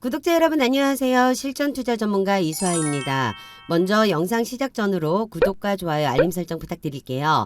구독자 여러분 안녕하세요. 실전 투자 전문가 이수아입니다. 먼저 영상 시작 전으로 구독과 좋아요, 알림 설정 부탁드릴게요.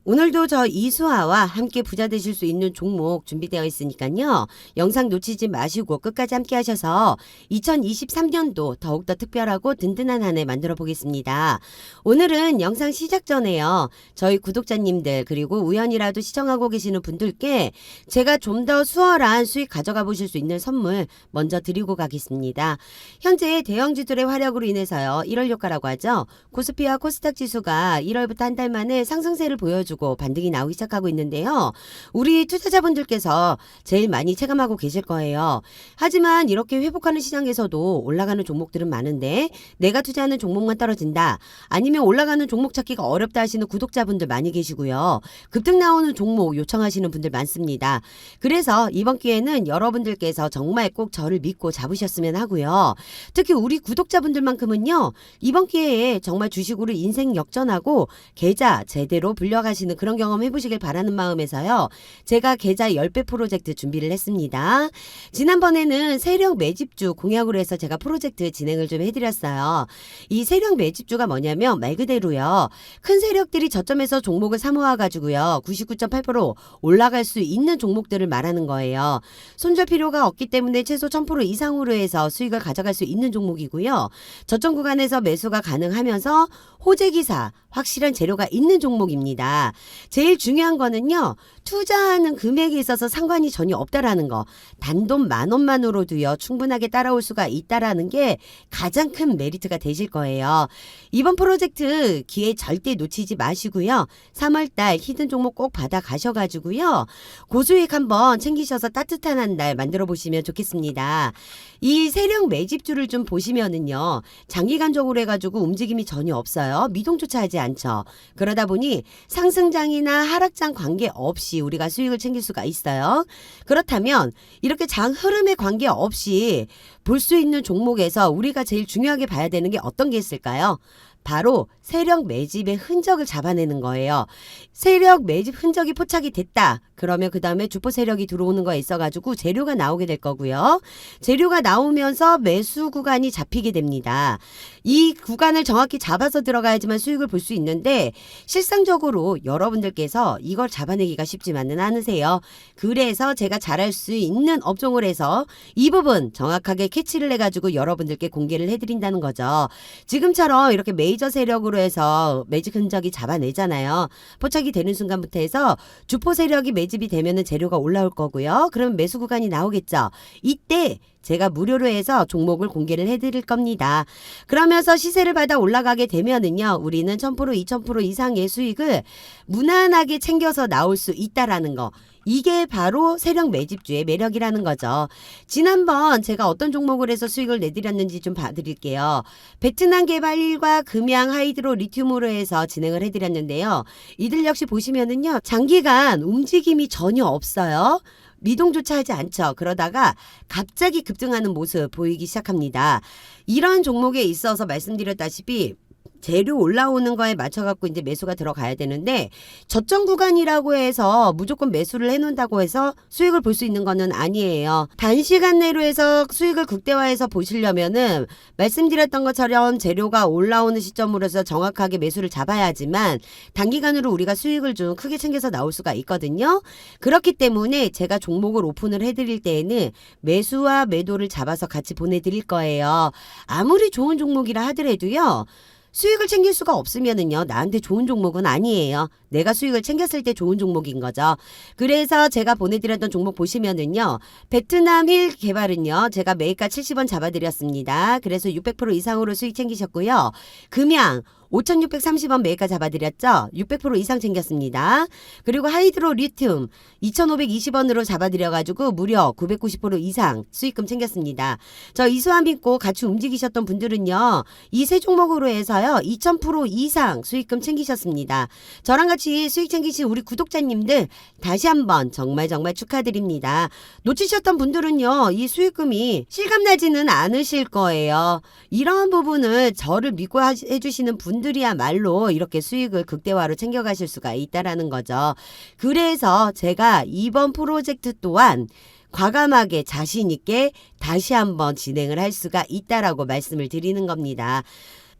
오늘도 저 이수아와 함께 부자 되실 수 있는 종목 준비되어 있으니까요. 영상 놓치지 마시고 끝까지 함께 하셔서 2023년도 더욱더 특별하고 든든한 한 해 만들어 보겠습니다. 오늘은 영상 시작 전에요. 저희 구독자님들 그리고 우연이라도 시청하고 계시는 분들께 제가 좀 더 수월한 수익 가져가 보실 수 있는 선물 먼저 드리고 가겠습니다. 현재 대형주들의 활약으로 인해서요. 1월 효과라고 하죠. 코스피와 코스닥 지수가 1월부터 한 달 만에 상승세를 보여주고 반등이 나오기 시작하고 있는데요. 우리 투자자분들께서 제일 많이 체감하고 계실 거예요. 하지만 이렇게 회복하는 시장에서도 올라가는 종목들은 많은데 내가 투자하는 종목만 떨어진다. 아니면 올라가는 종목 찾기가 어렵다 하시는 구독자분들 많이 계시고요. 급등 나오는 종목 요청하시는 분들 많습니다. 그래서 이번 기회는 여러분들께서 정말 꼭 저를 믿고 잡으셨으면 하고요. 특히 우리 구독자분들만큼은요. 이번 기회에 정말 주식으로 인생 역전하고 계좌 제대로 불려가시는 그런 경험 해보시길 바라는 마음에서요. 제가 계좌 10배 프로젝트 준비를 했습니다. 지난번에는 세력 매집주 공약으로 해서 제가 프로젝트 진행을 좀 해드렸어요. 이 세력 매집주가 뭐냐면 말 그대로요. 큰 세력들이 저점에서 종목을 사모아가지고요. 99.8% 올라갈 수 있는 종목들을 말하는 거예요. 손절 필요가 없기 때문에 최소 1000% 이상으로 해서 수익을 가져갈 수 있는 종목이고요. 저점 구간에서 매수가 가능하면서 호재기사, 확실한 재료가 있는 종목입니다. 제일 중요한 거는요. 투자하는 금액에 있어서 상관이 전혀 없다라는 거. 단돈 10,000원만으로도요. 충분하게 따라올 수가 있다라는 게 가장 큰 메리트가 되실 거예요. 이번 프로젝트 기회 절대 놓치지 마시고요. 3월달 히든 종목 꼭 받아 가셔가지고요. 고수익 한번 챙기셔서 따뜻한 한 달 만들어 보시면 좋겠습니다. 이 세력 매집주를 좀 보시면은요. 장기간적으로 해가지고 움직임이 전혀 없어요. 미동조차 하지 않죠. 그러다 보니 상승장이나 하락장 관계없이 우리가 수익을 챙길 수가 있어요. 그렇다면 이렇게 장 흐름에 관계없이 볼 수 있는 종목에서 우리가 제일 중요하게 봐야 되는 게 어떤 게 있을까요? 바로 세력 매집의 흔적을 잡아내는 거예요. 세력 매집 흔적이 포착이 됐다. 그러면 그 다음에 주포 세력이 들어오는 거에 있어가지고 재료가 나오게 될 거고요. 재료가 나오면서 매수 구간이 잡히게 됩니다. 이 구간을 정확히 잡아서 들어가야지만 수익을 볼 수 있는데 실상적으로 여러분들께서 이걸 잡아내기가 쉽지만은 않으세요. 그래서 제가 잘할 수 있는 업종을 해서 이 부분 정확하게 캐치를 해가지고 여러분들께 공개를 해드린다는 거죠. 지금처럼 이렇게 메이저 세력으로 해서 매집 흔적이 잡아내잖아요. 포착이 되는 순간부터 해서 주포 세력이 매집이 되면은 재료가 올라올 거고요. 그러면 매수 구간이 나오겠죠. 이때 제가 무료로 해서 종목을 공개를 해드릴 겁니다. 그러면서 시세를 받아 올라가게 되면은요. 우리는 1000% 2000% 이상의 수익을 무난하게 챙겨서 나올 수 있다라는 거. 이게 바로 세력 매집주의 매력이라는 거죠. 지난번 제가 어떤 종목을 해서 수익을 내드렸는지 좀 봐드릴게요. 베트남 개발일과 금양 하이드로 리튬으로 해서 진행을 해드렸는데요. 이들 역시 보시면은요. 장기간 움직임이 전혀 없어요. 미동조차 하지 않죠. 그러다가 갑자기 급등하는 모습 보이기 시작합니다. 이런 종목에 있어서 말씀드렸다시피 재료 올라오는 거에 맞춰갖고 이제 매수가 들어가야 되는데 저점 구간이라고 해서 무조건 매수를 해놓는다고 해서 수익을 볼 수 있는 거는 아니에요. 단시간 내로 해서 수익을 극대화해서 보시려면은 말씀드렸던 것처럼 재료가 올라오는 시점으로서 정확하게 매수를 잡아야지만 단기간으로 우리가 수익을 좀 크게 챙겨서 나올 수가 있거든요. 그렇기 때문에 제가 종목을 오픈을 해드릴 때에는 매수와 매도를 잡아서 같이 보내드릴 거예요. 아무리 좋은 종목이라 하더라도요. 수익을 챙길 수가 없으면은요. 나한테 좋은 종목은 아니에요. 내가 수익을 챙겼을 때 좋은 종목인 거죠. 그래서 제가 보내드렸던 종목 보시면은요. 베트남 힐 개발은요. 제가 매입가 70원 잡아드렸습니다. 그래서 600% 이상으로 수익 챙기셨고요. 금양 5,630원 매입가 잡아드렸죠. 600% 이상 챙겼습니다. 그리고 하이드로 리튬 2,520원으로 잡아드려가지고 무려 990% 이상 수익금 챙겼습니다. 저 이수환 믿고 같이 움직이셨던 분들은요. 이 세 종목으로 해서요. 2,000% 이상 수익금 챙기셨습니다. 저랑 같이 수익 챙기신 우리 구독자님들 다시 한번 정말 축하드립니다. 놓치셨던 분들은요. 이 수익금이 실감나지는 않으실 거예요. 이런 부분을 저를 믿고 해주시는 분들 분들이야말로 이렇게 수익을 극대화로 챙겨가실 수가 있다라는 거죠. 그래서 제가 이번 프로젝트 또한 과감하게 자신 있게 다시 한번 진행을 할 수가 있다라고 말씀을 드리는 겁니다.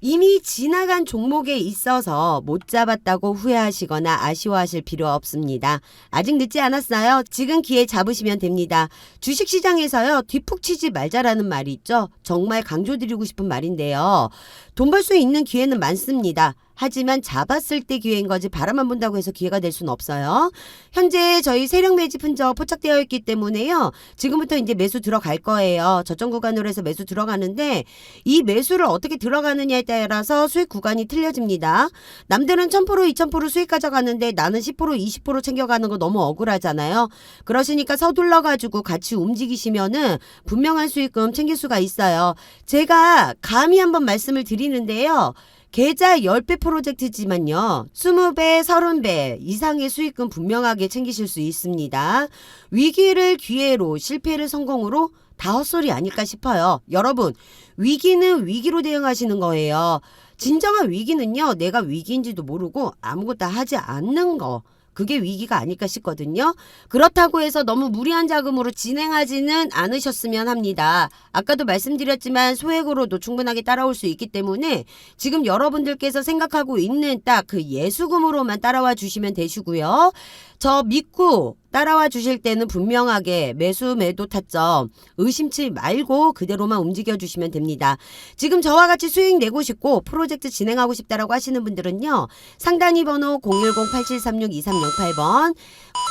이미 지나간 종목에 있어서 못 잡았다고 후회하시거나 아쉬워하실 필요 없습니다. 아직 늦지 않았어요. 지금 기회 잡으시면 됩니다. 주식시장에서요, 뒷북 치지 말자라는 말이 있죠. 정말 강조드리고 싶은 말인데요. 돈 벌 수 있는 기회는 많습니다. 하지만 잡았을 때 기회인 거지 바라만 본다고 해서 기회가 될 수는 없어요. 현재 저희 세력 매집 흔적 포착되어 있기 때문에요. 지금부터 이제 매수 들어갈 거예요. 저점 구간으로 해서 매수 들어가는데 이 매수를 어떻게 들어가느냐에 따라서 수익 구간이 틀려집니다. 남들은 1000% 2000% 수익 가져가는데 나는 10% 20% 챙겨가는 거 너무 억울하잖아요. 그러시니까 서둘러 가지고 같이 움직이시면은 분명한 수익금 챙길 수가 있어요. 제가 감히 한번 말씀을 드리는데요. 계좌 10배 프로젝트지만요. 20배, 30배 이상의 수익금 분명하게 챙기실 수 있습니다. 위기를 기회로, 실패를 성공으로 다 헛소리 아닐까 싶어요. 여러분, 위기는 위기로 대응하시는 거예요. 진정한 위기는요. 내가 위기인지도 모르고 아무것도 하지 않는 거. 그게 위기가 아닐까 싶거든요. 그렇다고 해서 너무 무리한 자금으로 진행하지는 않으셨으면 합니다. 아까도 말씀드렸지만 소액으로도 충분하게 따라올 수 있기 때문에 지금 여러분들께서 생각하고 있는 딱 그 예수금으로만 따라와 주시면 되시고요. 저 믿고 따라와 주실 때는 분명하게 매수 매도 타점 의심치 말고 그대로만 움직여 주시면 됩니다. 지금 저와 같이 수익 내고 싶고 프로젝트 진행하고 싶다라고 하시는 분들은요. 상단위 번호 010-8736-2308번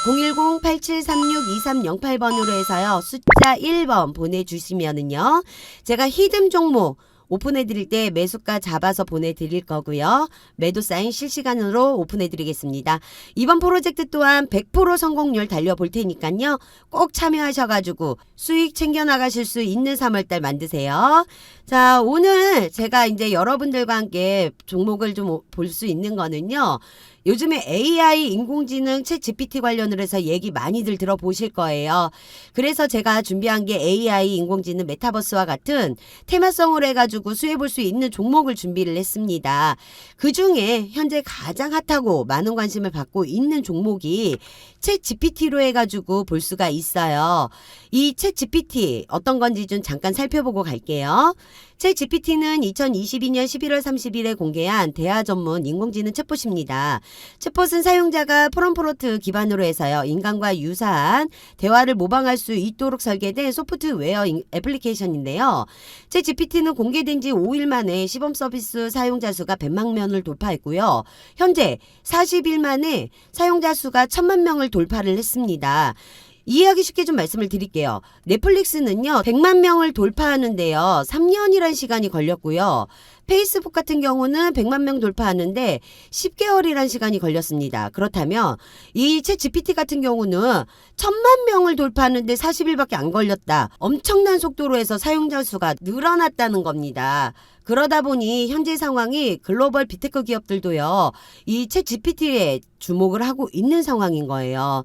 010-8736-2308번으로 해서요. 숫자 1번 보내주시면은요. 제가 히든 종목 오픈해 드릴 때 매수가 잡아서 보내드릴 거고요. 매도 사인 실시간으로 오픈해 드리겠습니다. 이번 프로젝트 또한 100% 성공률 달려볼 테니까요. 꼭 참여하셔가지고 수익 챙겨나가실 수 있는 3월달 만드세요. 자, 오늘 제가 이제 여러분들과 함께 종목을 좀 볼 수 있는 거는요. 요즘에 AI 인공지능 챗 GPT 관련을 해서 얘기 많이들 들어보실 거예요. 그래서 제가 준비한 게 AI 인공지능 메타버스와 같은 테마성으로 해가지고 수혜볼 수 있는 종목을 준비를 했습니다. 그중에 현재 가장 핫하고 많은 관심을 받고 있는 종목이 챗 GPT로 해가지고 볼 수가 있어요. 이 챗 GPT 어떤 건지 좀 잠깐 살펴보고 갈게요. 챗 GPT는 2022년 11월 30일에 공개한 대화 전문 인공지능 챗봇입니다. 챗봇은 사용자가 프롬프트 기반으로 해서요. 인간과 유사한 대화를 모방할 수 있도록 설계된 소프트웨어 애플리케이션인데요. 챗 GPT는 공개된 지 5일 만에 시범 서비스 사용자 수가 100만 명을 돌파했고요. 현재 40일 만에 사용자 수가 1000만 명을 돌파를 했습니다. 이해하기 쉽게 좀 말씀을 드릴게요. 넷플릭스는요. 100만 명을 돌파하는데요. 3년이란 시간이 걸렸고요. 페이스북 같은 경우는 100만 명 돌파하는데 10개월이란 시간이 걸렸습니다. 그렇다면 이 챗 GPT 같은 경우는 1000만 명을 돌파하는데 40일밖에 안 걸렸다. 엄청난 속도로 해서 사용자 수가 늘어났다는 겁니다. 그러다 보니 현재 상황이 글로벌 빅테크 기업들도요. 이 챗 GPT에 주목을 하고 있는 상황인 거예요.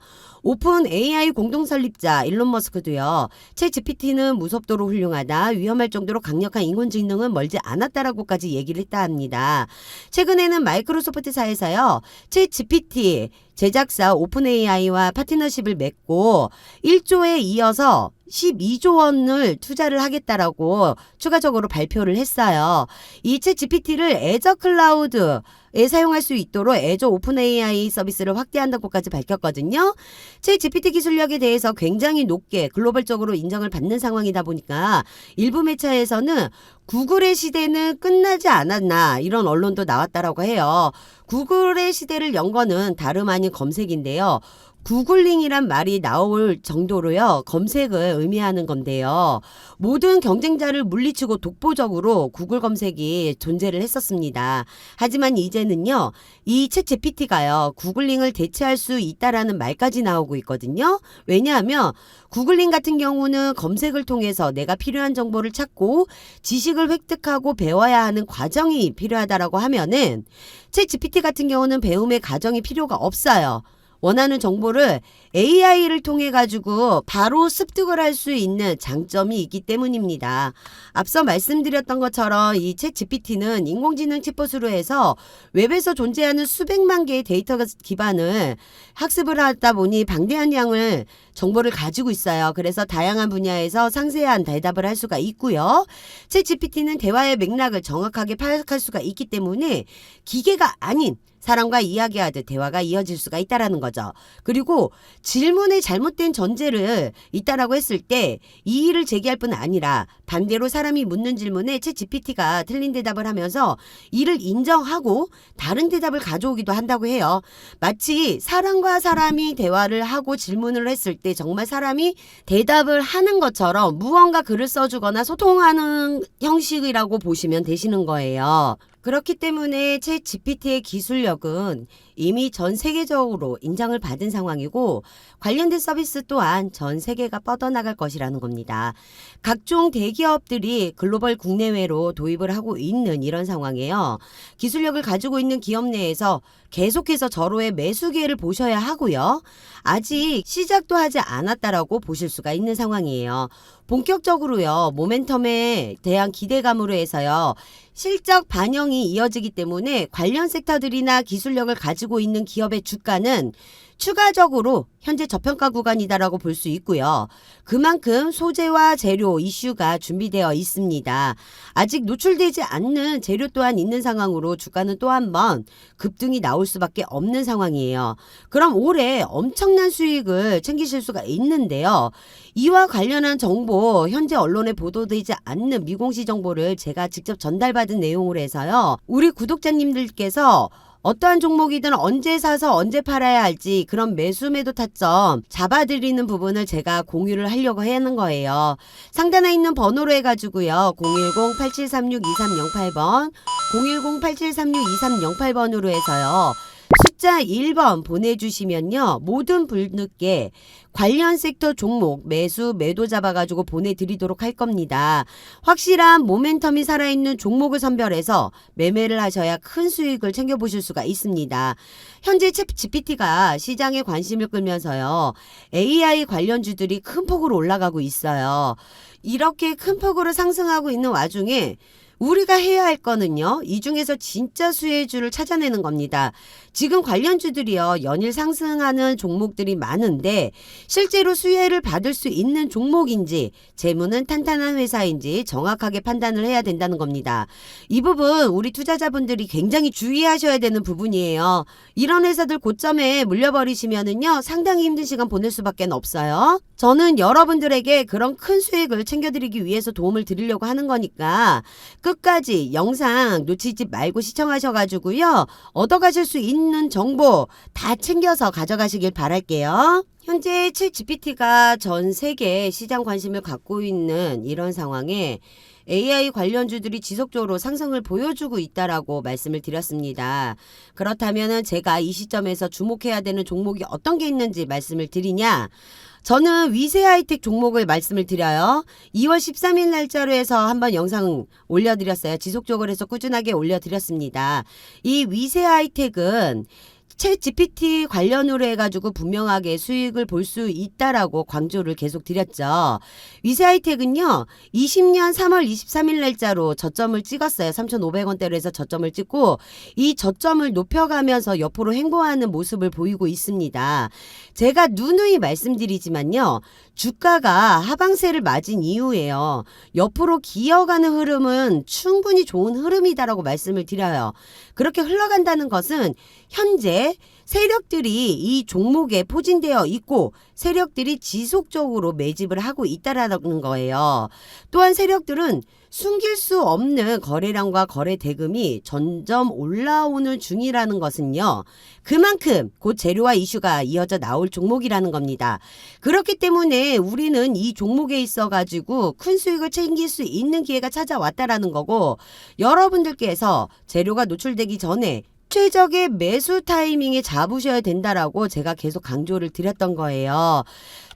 오픈 AI 공동 설립자 일론 머스크도요. 챗 GPT는 무섭도록 훌륭하다. 위험할 정도로 강력한 인공지능은 멀지 않았다라고까지 얘기를 했다 합니다. 최근에는 마이크로소프트사에서요. 챗 GPT 제작사 오픈 AI와 파트너십을 맺고 1조에 이어서 12조 원을 투자를 하겠다라고 추가적으로 발표를 했어요. 이 챗 GPT를 애저 클라우드에 사용할 수 있도록 애저 오픈 AI 서비스를 확대한다고까지 밝혔거든요. 챗 GPT 기술력에 대해서 굉장히 높게 글로벌적으로 인정을 받는 상황이다 보니까 일부 매체에서는 구글의 시대는 끝나지 않았나 이런 언론도 나왔다라고 해요. 구글의 시대를 연 거는 다름 아닌 검색인데요. 구글링이란 말이 나올 정도로요. 검색을 의미하는 건데요. 모든 경쟁자를 물리치고 독보적으로 구글 검색이 존재를 했었습니다. 하지만 이제는요. 이 챗 GPT가요. 구글링을 대체할 수 있다라는 말까지 나오고 있거든요. 왜냐하면 구글링 같은 경우는 검색을 통해서 내가 필요한 정보를 찾고 지식을 획득하고 배워야 하는 과정이 필요하다라고 하면은 챗 GPT 같은 경우는 배움의 과정이 필요가 없어요. 원하는 정보를 AI를 통해 가지고 바로 습득을 할 수 있는 장점이 있기 때문입니다. 앞서 말씀드렸던 것처럼 이 챗 GPT는 인공지능 챗봇으로 해서 웹에서 존재하는 수백만 개의 데이터 기반을 학습을 하다 보니 방대한 양을 정보를 가지고 있어요. 그래서 다양한 분야에서 상세한 대답을 할 수가 있고요. 챗 GPT는 대화의 맥락을 정확하게 파악할 수가 있기 때문에 기계가 아닌 사람과 이야기하듯 대화가 이어질 수가 있다라는 거죠. 그리고 질문에 잘못된 전제를 있다라고 했을 때 이의를 제기할 뿐 아니라 반대로 사람이 묻는 질문에 챗 GPT가 틀린 대답을 하면서 이를 인정하고 다른 대답을 가져오기도 한다고 해요. 마치 사람과 사람이 대화를 하고 질문을 했을 때 정말 사람이 대답을 하는 것처럼 무언가 글을 써주거나 소통하는 형식이라고 보시면 되시는 거예요. 그렇기 때문에 챗 GPT의 기술력은 이미 전 세계적으로 인정을 받은 상황이고 관련된 서비스 또한 전 세계가 뻗어나갈 것이라는 겁니다. 각종 대기업들이 글로벌 국내외로 도입을 하고 있는 이런 상황이에요. 기술력을 가지고 있는 기업 내에서 계속해서 절호의 매수 기회를 보셔야 하고요. 아직 시작도 하지 않았다라고 보실 수가 있는 상황이에요. 본격적으로요. 모멘텀에 대한 기대감으로 해서요. 실적 반영이 이어지기 때문에 관련 섹터들이나 기술력을 가지고 있는 기업의 주가는 추가적으로 현재 저평가 구간이다라고 볼 수 있고요. 그만큼 소재와 재료 이슈가 준비되어 있습니다. 아직 노출되지 않는 재료 또한 있는 상황으로 주가는 또 한 번 급등이 나올 수밖에 없는 상황이에요. 그럼 올해 엄청난 수익을 챙기실 수가 있는데요. 이와 관련한 정보, 현재 언론에 보도되지 않는 미공시 정보를 제가 직접 전달받은 내용으로 해서요. 우리 구독자님들께서 어떠한 종목이든 언제 사서 언제 팔아야 할지 그런 매수 매도 타점 잡아드리는 부분을 제가 공유를 하려고 하는 거예요. 상단에 있는 번호로 해가지고요. 010-8736-2308번 010-8736-2308번으로 해서요. 숫자 1번 보내주시면요. 모든 분들께 관련 섹터 종목 매수 매도 잡아가지고 보내드리도록 할 겁니다. 확실한 모멘텀이 살아있는 종목을 선별해서 매매를 하셔야 큰 수익을 챙겨보실 수가 있습니다. 현재 챗 GPT가 시장에 관심을 끌면서요. AI 관련주들이 큰 폭으로 올라가고 있어요. 이렇게 큰 폭으로 상승하고 있는 와중에 우리가 해야 할 거는요. 이 중에서 진짜 수혜주를 찾아내는 겁니다. 지금 관련주들이요. 연일 상승하는 종목들이 많은데 실제로 수혜를 받을 수 있는 종목인지 재무는 탄탄한 회사인지 정확하게 판단을 해야 된다는 겁니다. 이 부분 우리 투자자분들이 굉장히 주의하셔야 되는 부분이에요. 이런 회사들 고점에 물려버리시면은요. 상당히 힘든 시간 보낼 수밖에 없어요. 저는 여러분들에게 그런 큰 수익을 챙겨드리기 위해서 도움을 드리려고 하는 거니까 끝까지 영상 놓치지 말고 시청하셔가지고요. 얻어가실 수 있는 정보 다 챙겨서 가져가시길 바랄게요. 현재 챗 GPT가 전 세계 시장 관심을 갖고 있는 이런 상황에 AI 관련주들이 지속적으로 상승을 보여주고 있다라고 말씀을 드렸습니다. 그렇다면 제가 이 시점에서 주목해야 되는 종목이 어떤 게 있는지 말씀을 드리냐? 저는 위세 하이텍 종목을 말씀을 드려요. 2월 13일 날짜로 해서 한번 영상 올려드렸어요. 지속적으로 해서 꾸준하게 올려드렸습니다. 이 위세 하이텍은 챗 GPT 관련으로 해가지고 분명하게 수익을 볼 수 있다라고 강조를 계속 드렸죠. 위세 하이텍은요. 20년 3월 23일 날짜로 저점을 찍었어요. 3,500원대로 해서 저점을 찍고 이 저점을 높여가면서 옆으로 횡보하는 모습을 보이고 있습니다. 제가 누누이 말씀드리지만요. 주가가 하방세를 맞은 이후에요. 옆으로 기어가는 흐름은 충분히 좋은 흐름이다라고 말씀을 드려요. 그렇게 흘러간다는 것은 현재 세력들이 이 종목에 포진되어 있고 세력들이 지속적으로 매집을 하고 있다라는 거예요. 또한 세력들은 숨길 수 없는 거래량과 거래 대금이 점점 올라오는 중이라는 것은요. 그만큼 곧 재료와 이슈가 이어져 나올 종목이라는 겁니다. 그렇기 때문에 우리는 이 종목에 있어 가지고 큰 수익을 챙길 수 있는 기회가 찾아왔다라는 거고 여러분들께서 재료가 노출되기 전에 최적의 매수 타이밍에 잡으셔야 된다라고 제가 계속 강조를 드렸던 거예요.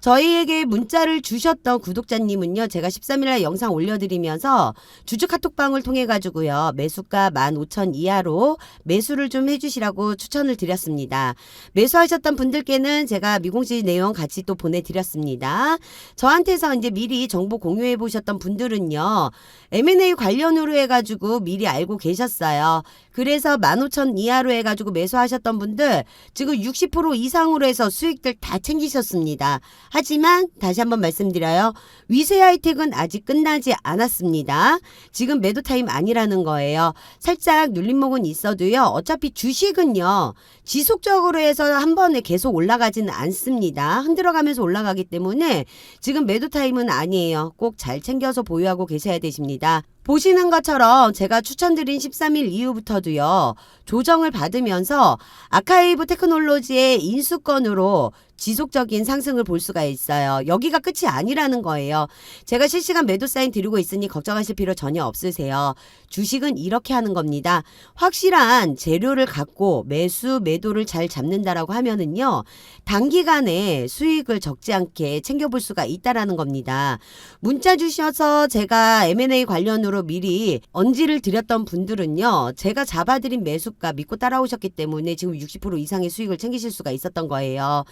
저희에게 문자를 주셨던 구독자님은요, 제가 13일날 영상 올려드리면서 주주 카톡방을 통해 가지고요, 매수가 15,000 이하로 매수를 좀 해주시라고 추천을 드렸습니다. 매수하셨던 분들께는 제가 미공시 내용 같이 또 보내드렸습니다. 저한테서 이제 미리 정보 공유해 보셨던 분들은요, M&A 관련으로 해가지고 미리 알고 계셨어요. 그래서 15,000 이하로 해가지고 매수하셨던 분들 지금 60% 이상으로 해서 수익들 다 챙기셨습니다. 하지만 다시 한번 말씀드려요. 위세 하이텍은 아직 끝나지 않았습니다. 지금 매도 타임 아니라는 거예요. 살짝 눌림목은 있어도요. 어차피 주식은요. 지속적으로 해서 한 번에 계속 올라가지는 않습니다. 흔들어가면서 올라가기 때문에 지금 매도 타임은 아니에요. 꼭 잘 챙겨서 보유하고 계셔야 되십니다. 보시는 것처럼 제가 추천드린 13일 이후부터도요. 조정을 받으면서 아카이브 테크놀로지의 인수권으로 지속적인 상승을 볼 수가 있어요. 여기가 끝이 아니라는 거예요. 제가 실시간 매도 사인 드리고 있으니 걱정하실 필요 전혀 없으세요. 주식은 이렇게 하는 겁니다. 확실한 재료를 갖고 매도를 잘 잡는다라고 하면은요. 단기간에 수익을 적지 않게 챙겨볼 수가 있다라는 겁니다. 문자 주셔서 제가 M&A 관련으로 미리 언지를 드렸던 분들은요. 제가 잡아드린 매수가 믿고 따라오셨기 때문에 지금 60% 이상의 수익을 챙기실 수가 있었던 거예요.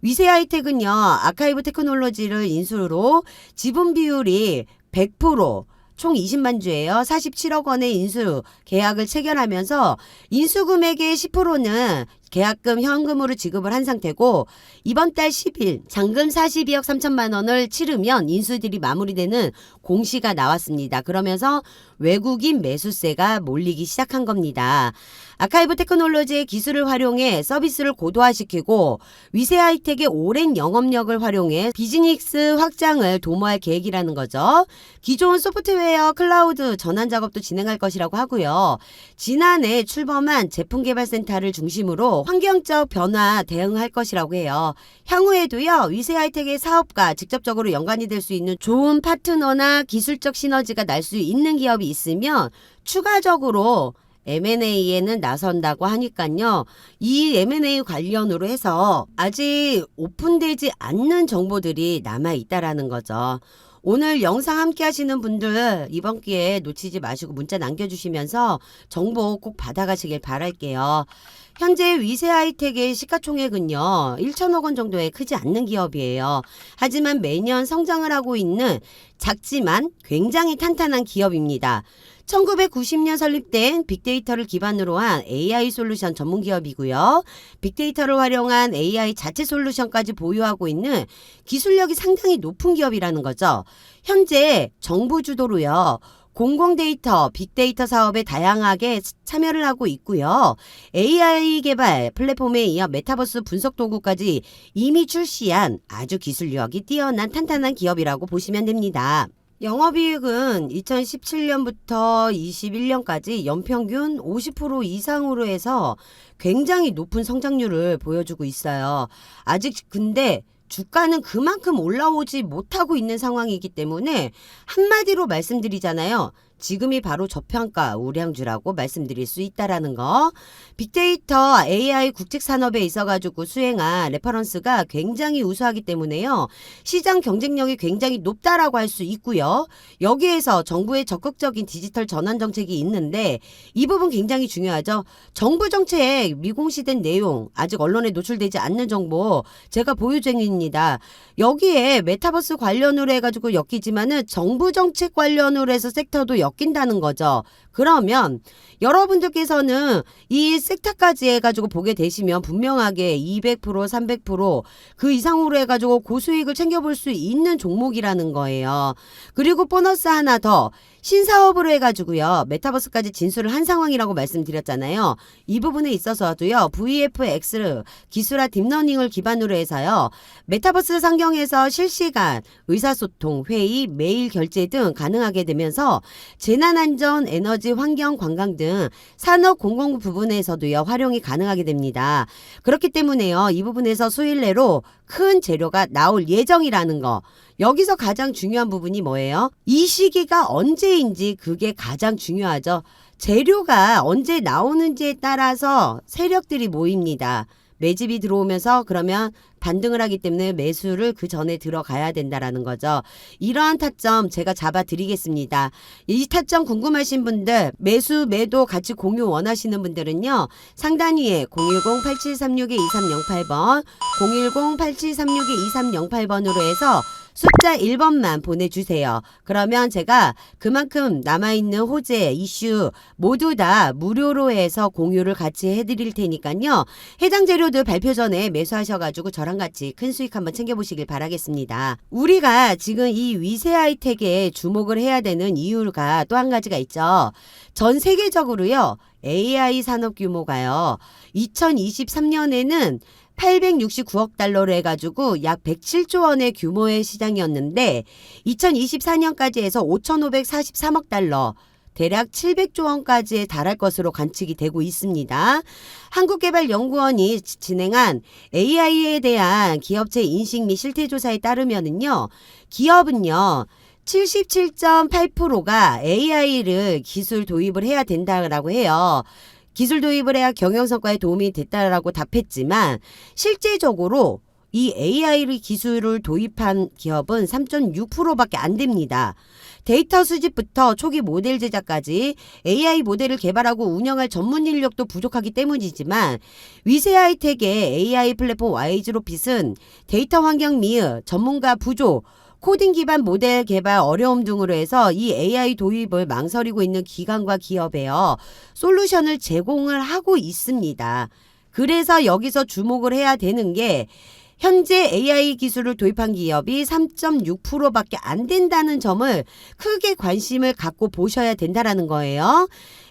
위세 하이텍은요. 아카이브 테크놀로지를 인수로 지분 비율이 100%, 총 20만 주예요. 47억 원의 인수 계약을 체결하면서 인수 금액의 10%는 계약금 현금으로 지급을 한 상태고 이번 달 10일 잔금 42억 3천만 원을 치르면 인수들이 마무리되는 공시가 나왔습니다. 그러면서 외국인 매수세가 몰리기 시작한 겁니다. 아카이브 테크놀로지의 기술을 활용해 서비스를 고도화시키고 위세 하이텍의 오랜 영업력을 활용해 비즈니스 확장을 도모할 계획이라는 거죠. 기존 소프트웨어 클라우드 전환 작업도 진행할 것이라고 하고요. 지난해 출범한 제품개발센터를 중심으로 환경적 변화 대응할 것이라고 해요. 향후에도요. 위세 하이텍의 사업과 직접적으로 연관이 될 수 있는 좋은 파트너나 기술적 시너지가 날 수 있는 기업이 있으면 추가적으로 M&A에는 나선다고 하니까요. 이 M&A 관련으로 해서 아직 오픈되지 않는 정보들이 남아있다라는 거죠. 오늘 영상 함께 하시는 분들 이번 기회에 놓치지 마시고 문자 남겨주시면서 정보 꼭 받아가시길 바랄게요. 현재 위세 하이텍의 시가총액은요. 1천억 원 정도에 크지 않는 기업이에요. 하지만 매년 성장을 하고 있는 작지만 굉장히 탄탄한 기업입니다. 1990년 설립된 빅데이터를 기반으로 한 AI 솔루션 전문 기업이고요. 빅데이터를 활용한 AI 자체 솔루션까지 보유하고 있는 기술력이 상당히 높은 기업이라는 거죠. 현재 정부 주도로요. 공공데이터, 빅데이터 사업에 다양하게 참여를 하고 있고요. AI 개발 플랫폼에 이어 메타버스 분석 도구까지 이미 출시한 아주 기술력이 뛰어난 탄탄한 기업이라고 보시면 됩니다. 영업이익은 2017년부터 21년까지 연평균 50% 이상으로 해서 굉장히 높은 성장률을 보여주고 있어요. 아직 근데 주가는 그만큼 올라오지 못하고 있는 상황이기 때문에 한마디로 말씀드리잖아요. 지금이 바로 저평가 우량주라고 말씀드릴 수 있다라는 거. 빅데이터 AI 국책산업에 있어가지고 수행한 레퍼런스가 굉장히 우수하기 때문에요. 시장 경쟁력이 굉장히 높다라고 할 수 있고요. 여기에서 정부의 적극적인 디지털 전환 정책이 있는데 이 부분 굉장히 중요하죠. 정부 정책 미공시된 내용 아직 언론에 노출되지 않는 정보 제가 보유 중입니다. 여기에 메타버스 관련으로 해가지고 엮이지만은 정부 정책 관련으로 해서 섹터도 엮인다는 거죠. 그러면 여러분들께서는 이 섹터까지 해가지고 보게 되시면 분명하게 200%, 300%그 이상으로 해가지고 고수익을 챙겨볼 수 있는 종목이라는 거예요. 그리고 보너스 하나 더. 신사업으로 해가지고요. 메타버스까지 진출을 한 상황이라고 말씀드렸잖아요. 이 부분에 있어서도요. VFX 기술화 딥러닝을 기반으로 해서요. 메타버스 환경에서 실시간 의사소통, 회의, 메일 결제 등 가능하게 되면서 재난안전, 에너지, 환경, 관광 등 산업 공공 부분에서도요. 활용이 가능하게 됩니다. 그렇기 때문에요. 이 부분에서 수일 내로 큰 재료가 나올 예정이라는 거. 여기서 가장 중요한 부분이 뭐예요? 이 시기가 언제인지 그게 가장 중요하죠. 재료가 언제 나오는지에 따라서 세력들이 모입니다. 매집이 들어오면서 그러면 반등을 하기 때문에 매수를 그 전에 들어가야 된다라는 거죠. 이러한 타점 제가 잡아 드리겠습니다. 이 타점 궁금하신 분들, 매수 매도 같이 공유 원하시는 분들은요. 상단 위에 010-8736-2308번 010-8736-2308번으로 해서 숫자 1번만 보내주세요. 그러면 제가 그만큼 남아있는 호재, 이슈 모두 다 무료로 해서 공유를 같이 해드릴 테니까요. 해당 재료들 발표 전에 매수하셔가지고 저랑 같이 큰 수익 한번 챙겨보시길 바라겠습니다. 우리가 지금 이 위세 하이텍에 주목을 해야 되는 이유가 또 한 가지가 있죠. 전 세계적으로요. AI 산업 규모가요. 2023년에는 869억 달러로 해가지고 약 107조 원의 규모의 시장이었는데 2024년까지 해서 5,543억 달러 대략 700조 원까지 달할 것으로 관측이 되고 있습니다. 한국개발연구원이 진행한 AI에 대한 기업체 인식 및 실태조사에 따르면은요. 기업은요. 77.8%가 AI를 기술 도입을 해야 된다라고 해요. 기술 도입을 해야 경영성과에 도움이 됐다라고 답했지만 실제적으로 이 AI 기술을 도입한 기업은 3.6%밖에 안 됩니다. 데이터 수집부터 초기 모델 제작까지 AI 모델을 개발하고 운영할 전문 인력도 부족하기 때문이지만 위세 하이텍의 AI 플랫폼 와이즈로핏은 데이터 환경 및 전문가 부족, 코딩 기반 모델 개발 어려움 등으로 해서 이 AI 도입을 망설이고 있는 기관과 기업에요. 솔루션을 제공을 하고 있습니다. 그래서 여기서 주목을 해야 되는 게 현재 AI 기술을 도입한 기업이 3.6%밖에 안 된다는 점을 크게 관심을 갖고 보셔야 된다라는 거예요.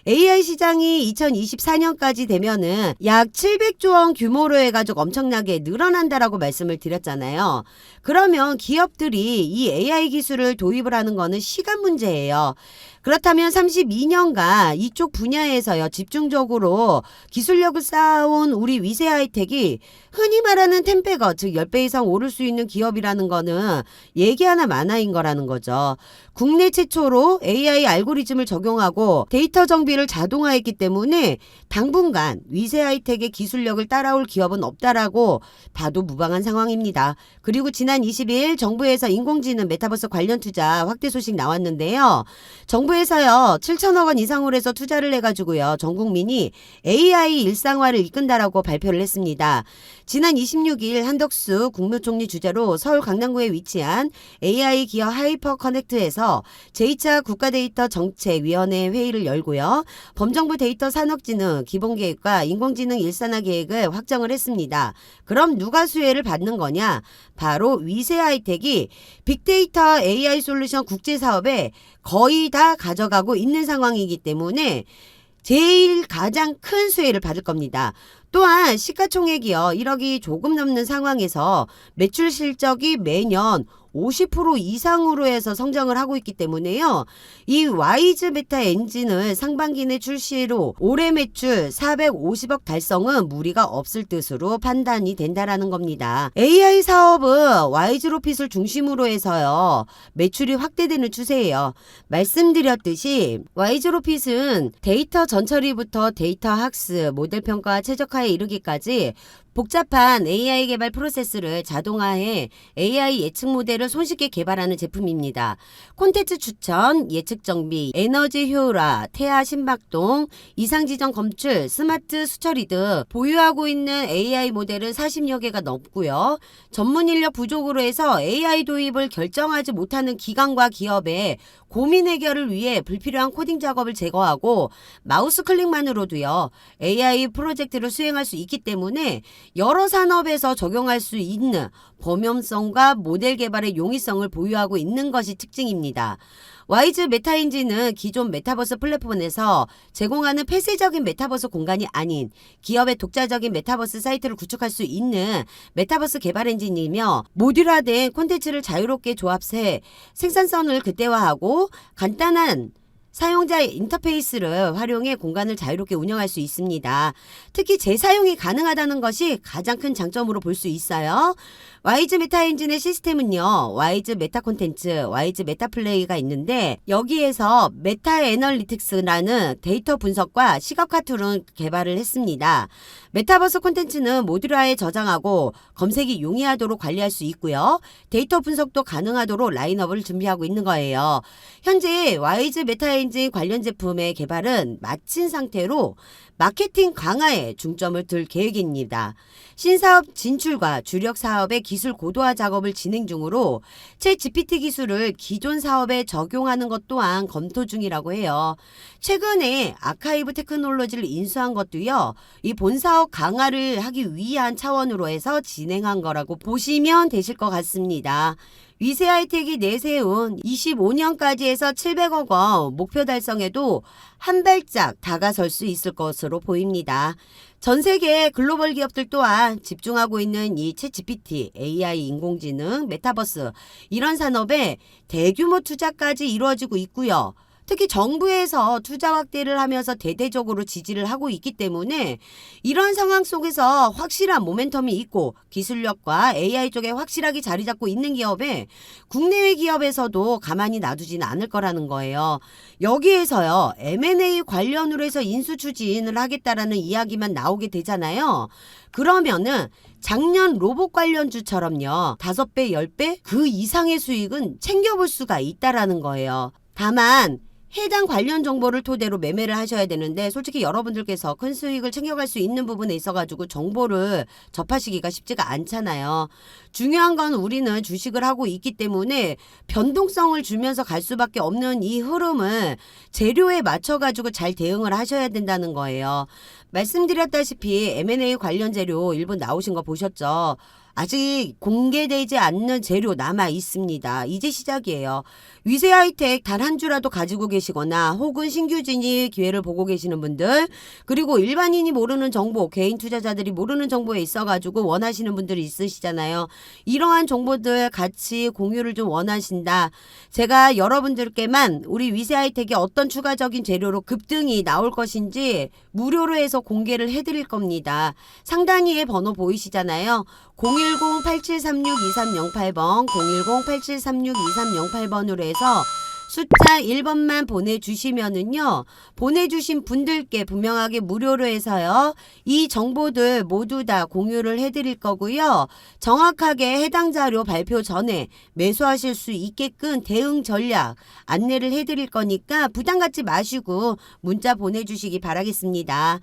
AI 시장이 2024년까지 되면은 약 700조 원 규모로 해가지고 엄청나게 늘어난다라고 말씀을 드렸잖아요. 그러면 기업들이 이 AI 기술을 도입을 하는 거는 시간 문제예요. 그렇다면 32년간 이쪽 분야에서요 집중적으로 기술력을 쌓아온 우리 위세 하이텍이 흔히 말하는 10배거 즉 10배 이상 오를 수 있는 기업이라는 거는 얘기 하나 마나인 거라는 거죠. 국내 최초로 AI 알고리즘을 적용하고 데이터 정비를 자동화했기 때문에 당분간 위세 하이텍의 기술력을 따라올 기업은 없다라고 봐도 무방한 상황입니다. 그리고 지난 20일 정부에서 인공지능 메타버스 관련 투자 확대 소식 나왔는데요. 정부에서요 7천억 원 이상으로 해서 투자를 해가지고요 전 국민이 AI 일상화를 이끈다라고 발표를 했습니다. 지난 26일 한덕수 국무총리 주재로 서울 강남구에 위치한 AI 기업 하이퍼 커넥트에서 제2차 국가데이터 정책위원회 회의를 열고요. 범정부 데이터 산업진흥 기본계획과 인공지능 일산화 계획을 확정을 했습니다. 그럼 누가 수혜를 받는 거냐? 바로 위세 하이텍이 빅데이터 AI 솔루션 국제사업에 거의 다 가져가고 있는 상황이기 때문에 제일 가장 큰 수혜를 받을 겁니다. 또한 시가총액이요 1억이 조금 넘는 상황에서 매출 실적이 매년 50% 이상으로 해서 성장을 하고 있기 때문에요. 이 와이즈 메타 엔진을 상반기 내 출시로 올해 매출 450억 달성은 무리가 없을 뜻으로 판단이 된다라는 겁니다. AI 사업은 와이즈로핏을 중심으로 해서요. 매출이 확대되는 추세예요. 말씀드렸듯이 와이즈로핏은 데이터 전처리부터 데이터 학습, 모델 평가, 최적화에 이르기까지 복잡한 AI 개발 프로세스를 자동화해 AI 예측 모델을 손쉽게 개발하는 제품입니다. 콘텐츠 추천, 예측 정비, 에너지 효율화, 태아 심박동, 이상 지정 검출, 스마트 수처리 등 보유하고 있는 AI 모델은 40여 개가 넘고요. 전문 인력 부족으로 해서 AI 도입을 결정하지 못하는 기관과 기업의 고민 해결을 위해 불필요한 코딩 작업을 제거하고 마우스 클릭만으로도요. AI 프로젝트를 수행할 수 있기 때문에 여러 산업에서 적용할 수 있는 범용성과 모델 개발의 용이성을 보유하고 있는 것이 특징입니다. 와이즈 메타엔진은 기존 메타버스 플랫폼에서 제공하는 폐쇄적인 메타버스 공간이 아닌 기업의 독자적인 메타버스 사이트를 구축할 수 있는 메타버스 개발 엔진이며 모듈화된 콘텐츠를 자유롭게 조합해 생산성을 극대화하고 간단한 사용자 인터페이스를 활용해 공간을 자유롭게 운영할 수 있습니다. 특히 재사용이 가능하다는 것이 가장 큰 장점으로 볼 수 있어요. 와이즈 메타 엔진의 시스템은요. 와이즈 메타 콘텐츠, 와이즈 메타 플레이가 있는데 여기에서 메타 애널리틱스라는 데이터 분석과 시각화 툴을 개발을 했습니다. 메타버스 콘텐츠는 모듈화에 저장하고 검색이 용이하도록 관리할 수 있고요. 데이터 분석도 가능하도록 라인업을 준비하고 있는 거예요. 현재 와이즈 메타 엔진 관련 제품의 개발은 마친 상태로 마케팅 강화에 중점을 둘 계획입니다. 신사업 진출과 주력 사업의 기술 고도화 작업을 진행 중으로 챗 GPT 기술을 기존 사업에 적용하는 것 또한 검토 중이라고 해요. 최근에 아카이브 테크놀로지를 인수한 것도요. 이 본사업 강화를 하기 위한 차원으로 해서 진행한 거라고 보시면 되실 것 같습니다. 위세하이텍이 내세운 25년까지 해서 700억 원 목표 달성에도 한 발짝 다가설 수 있을 것으로 보입니다. 전 세계 글로벌 기업들 또한 집중하고 있는 이 챗 GPT, AI 인공지능, 메타버스 이런 산업에 대규모 투자까지 이루어지고 있고요. 특히 정부에서 투자 확대를 하면서 대대적으로 지지를 하고 있기 때문에 이런 상황 속에서 확실한 모멘텀이 있고 기술력과 AI 쪽에 확실하게 자리 잡고 있는 기업에 국내외 기업에서도 가만히 놔두지는 않을 거라는 거예요. 여기에서요. M&A 관련으로 해서 인수 추진을 하겠다라는 이야기만 나오게 되잖아요. 그러면은 작년 로봇 관련주처럼요. 5배, 10배 그 이상의 수익은 챙겨볼 수가 있다라는 거예요. 다만 해당 관련 정보를 토대로 매매를 하셔야 되는데 솔직히 여러분들께서 큰 수익을 챙겨갈 수 있는 부분에 있어가지고 정보를 접하시기가 쉽지가 않잖아요. 중요한 건 우리는 주식을 하고 있기 때문에 변동성을 주면서 갈 수밖에 없는 이 흐름을 재료에 맞춰가지고 잘 대응을 하셔야 된다는 거예요. 말씀드렸다시피 M&A 관련 재료 일본 나오신 거 보셨죠? 아직 공개되지 않는 재료 남아 있습니다. 이제 시작이에요. 위세하이텍 단 한 주라도 가지고 계시거나 혹은 신규 진입 기회를 보고 계시는 분들 그리고 일반인이 모르는 정보, 개인 투자자들이 모르는 정보에 있어가지고 원하시는 분들이 있으시잖아요. 이러한 정보들 같이 공유를 좀 원하신다. 제가 여러분들께만 우리 위세하이텍이 어떤 추가적인 재료로 급등이 나올 것인지 무료로 해서 공개를 해드릴 겁니다. 상단위에 번호 보이시잖아요. 010-8736-2308번 010-8736-2308번으로 해서 숫자 1번만 보내주시면은요. 보내주신 분들께 분명하게 무료로 해서요. 이 정보들 모두 다 공유를 해드릴 거고요. 정확하게 해당 자료 발표 전에 매수하실 수 있게끔 대응 전략 안내를 해드릴 거니까 부담 갖지 마시고 문자 보내주시기 바라겠습니다.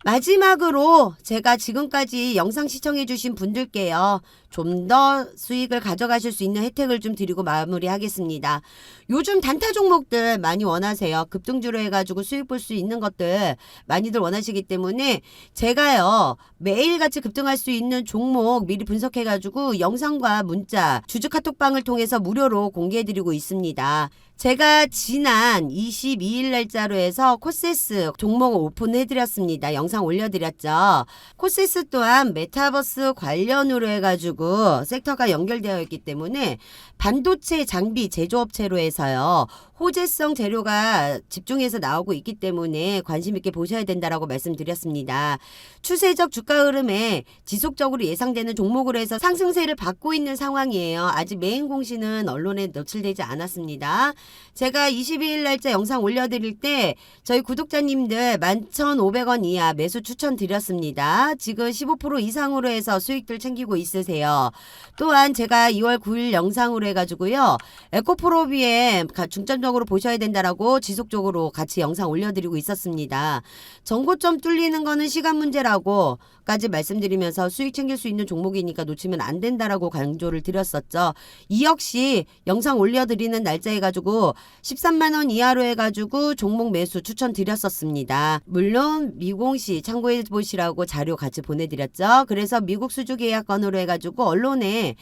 마지막으로 제가 지금까지 영상 시청해주신 분들께요. 좀 더 수익을 가져가실 수 있는 혜택을 좀 드리고 마무리하겠습니다. 요즘 단타 종목들 많이 원하세요. 급등주로 해가지고 수익 볼 수 있는 것들 많이들 원하시기 때문에 제가요. 매일같이 급등할 수 있는 종목 미리 분석해가지고 영상과 문자, 주주 카톡방을 통해서 무료로 공개해드리고 있습니다. 제가 지난 22일 날짜로 해서 코세스 종목을 오픈해드렸습니다. 영상 올려드렸죠. 코세스 또한 메타버스 관련으로 해가지고 섹터가 연결되어 있기 때문에 반도체 장비 제조업체로 해서요. 호재성 재료가 집중해서 나오고 있기 때문에 관심 있게 보셔야 된다라고 말씀드렸습니다. 추세적 주가 흐름에 지속적으로 예상되는 종목으로 해서 상승세를 받고 있는 상황이에요. 아직 메인 공시는 언론에 노출되지 않았습니다. 제가 22일 날짜 영상 올려드릴 때 저희 구독자님들 11,500원 이하 매수 추천드렸습니다. 지금 15% 이상으로 해서 수익들 챙기고 있으세요. 또한 제가 2월 9일 영상으로 해가지고요. 에코프로비엠 중점적으로 보셔야 된다라고 지속적으로 같이 영상 올려드리고 있었습니다. 전고점 뚫리는 거는 시간 문제라고 까지 말씀드리면서 수익 챙길 수 있는 종목이니까 놓치면 안 된다라고 강조를 드렸었죠. 이 역시 영상 올려드리는 날짜 해가지고 13만원 이하로 해가지고 종목 매수 추천드렸었습니다. 물론 미공시 참고해 보시라고 자료 같이 보내드렸죠. 그래서 미국 수주 계약건으로 해가지고 언론에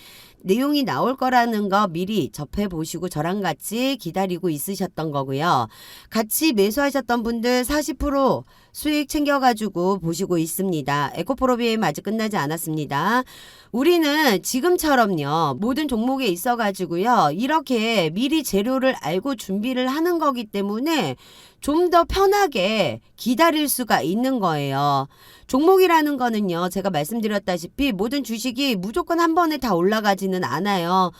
내용이 나올 거라는 거 미리 접해 보시고 저랑 같이 기다리고 있으셨던 거고요. 같이 매수하셨던 분들 40% 수익 챙겨가지고 보시고 있습니다. 에코프로비엠 아직 끝나지 않았습니다. 우리는 지금처럼요, 모든 종목에 있어가지고요, 이렇게 미리 재료를 알고 준비를 하는 거기 때문에 좀 더 편하게 기다릴 수가 있는 거예요. 종목이라는 거는요, 제가 말씀드렸다시피 모든 주식이 무조건 한 번에 다 올라가지는 않아요.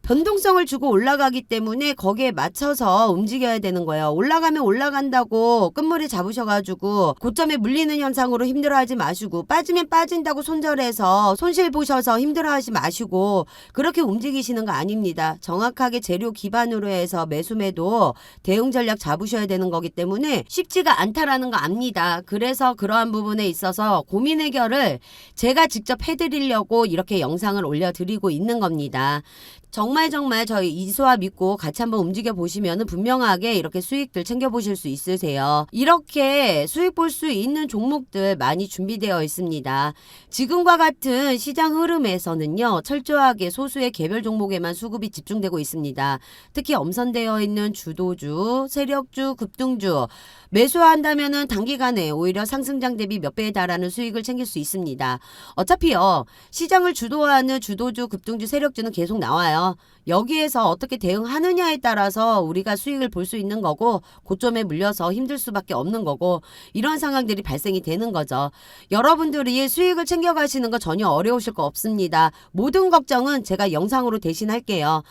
변동성을 주고 올라가기 때문에 거기에 맞춰서 움직여야 되는 거예요. 올라가면 올라간다고 끝물에 잡으셔가지고 고점에 물리는 현상으로 힘들어하지 마시고, 빠지면 빠진다고 손절해서 손실 보셔서 힘들어하지 마시고 그렇게 움직이시는 거 아닙니다. 정확하게 재료 기반으로 해서 매수매도 대응 전략 잡으셔야 되는 거기 때문에 쉽지가 않다라는 거 압니다. 그래서 그러한 부분에 있어서 고민 해결을 제가 직접 해드리려고 이렇게 영상을 올려드리고 있는 겁니다. 정말 저희 이수아 믿고 같이 한번 움직여 보시면 분명하게 이렇게 수익들 챙겨보실 수 있으세요. 이렇게 수익 볼 수 있는 종목들 많이 준비되어 있습니다. 지금과 같은 시장 흐름에서는요, 철저하게 소수의 개별 종목에만 수급이 집중되고 있습니다. 특히 엄선되어 있는 주도주, 세력주, 급등주 매수한다면은 단기간에 오히려 상승장 대비 몇 배에 달하는 수익을 챙길 수 있습니다. 어차피요, 시장을 주도하는 주도주, 급등주, 세력주는 계속 나와요. 여기에서 어떻게 대응하느냐에 따라서 우리가 수익을 볼 수 있는 거고, 고점에 물려서 힘들 수밖에 없는 거고, 이런 상황들이 발생이 되는 거죠. 여러분들이 수익을 챙겨가시는 거 전혀 어려우실 거 없습니다. 모든 걱정은 제가 영상으로 대신할게요.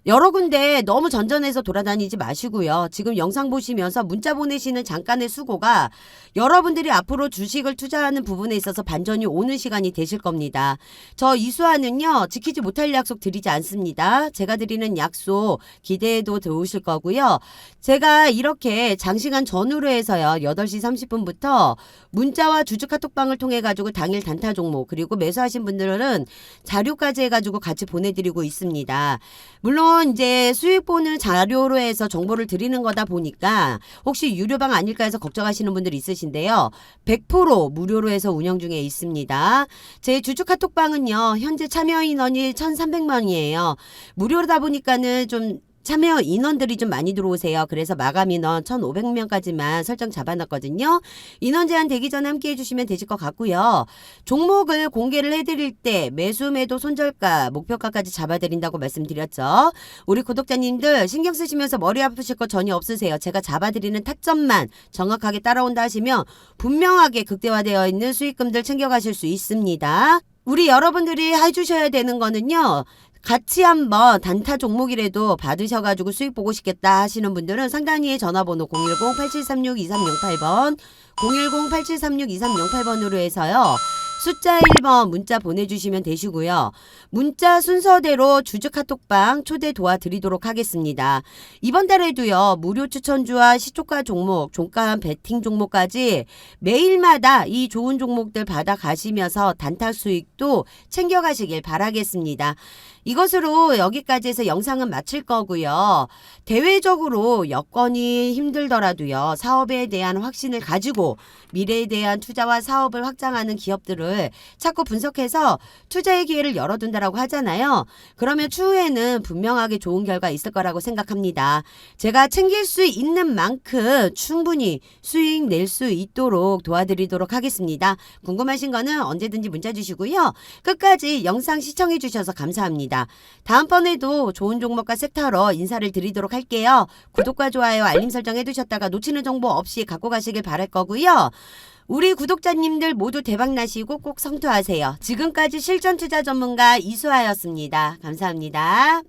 여러 군데 너무 전전해서 돌아다니지 마시고요. 지금 영상 보시면서 문자 보내시는 잠깐의 수고가 여러분들이 앞으로 주식을 투자하는 부분에 있어서 반전이 오는 시간이 되실 겁니다. 저 이수아는요, 지키지 못할 약속 드리지 않습니다. 제가 드리는 약속 기대해도 들어오실 거고요. 제가 이렇게 장시간 전후로 해서요, 8시 30분부터 문자와 주주 카톡방을 통해 가지고 당일 단타 종목, 그리고 매수하신 분들은 자료까지 해가지고 같이 보내드리고 있습니다. 물론 이제 수익 보는 자료로 해서 정보를 드리는 거다 보니까 혹시 유료방 아닐까 해서 걱정하시는 분들이 있으신데요. 100% 무료로 해서 운영 중에 있습니다. 제 주주 카톡방은요, 현재 참여 인원이 1,300명이에요. 무료다 보니까는 좀 참여 인원들이 좀 많이 들어오세요. 그래서 마감 인원 1,500명까지만 설정 잡아놨거든요. 인원 제한 되기 전에 함께 해주시면 되실 것 같고요. 종목을 공개를 해드릴 때 매수, 매도, 손절가, 목표가까지 잡아드린다고 말씀드렸죠. 우리 구독자님들 신경 쓰시면서 머리 아프실 거 전혀 없으세요. 제가 잡아드리는 타점만 정확하게 따라온다 하시면 분명하게 극대화되어 있는 수익금들 챙겨가실 수 있습니다. 우리 여러분들이 해주셔야 되는 거는요, 같이 한번 단타 종목이라도 받으셔가지고 수익 보고 싶겠다 하시는 분들은 상단위에 전화번호 010-8736-2308번 010-8736-2308번으로 해서요, 숫자 1번 문자 보내주시면 되시고요. 문자 순서대로 주주 카톡방 초대 도와드리도록 하겠습니다. 이번 달에도요, 무료 추천주와 시초가 종목, 종가 베팅 종목까지 매일마다 이 좋은 종목들 받아가시면서 단타 수익도 챙겨가시길 바라겠습니다. 이것으로 여기까지 해서 영상은 마칠 거고요. 대외적으로 여건이 힘들더라도요, 사업에 대한 확신을 가지고 미래에 대한 투자와 사업을 확장하는 기업들을 자꾸 분석해서 투자의 기회를 열어둔다라고 하잖아요. 그러면 추후에는 분명하게 좋은 결과 있을 거라고 생각합니다. 제가 챙길 수 있는 만큼 충분히 수익 낼 수 있도록 도와드리도록 하겠습니다. 궁금하신 거는 언제든지 문자 주시고요. 끝까지 영상 시청해 주셔서 감사합니다. 다음번에도 좋은 종목과 섹터로 인사를 드리도록 할게요. 구독과 좋아요, 알림 설정 해두셨다가 놓치는 정보 없이 갖고 가시길 바랄 거고요. 우리 구독자님들 모두 대박 나시고 꼭 성투하세요. 지금까지 실전 투자 전문가 이수아였습니다. 감사합니다.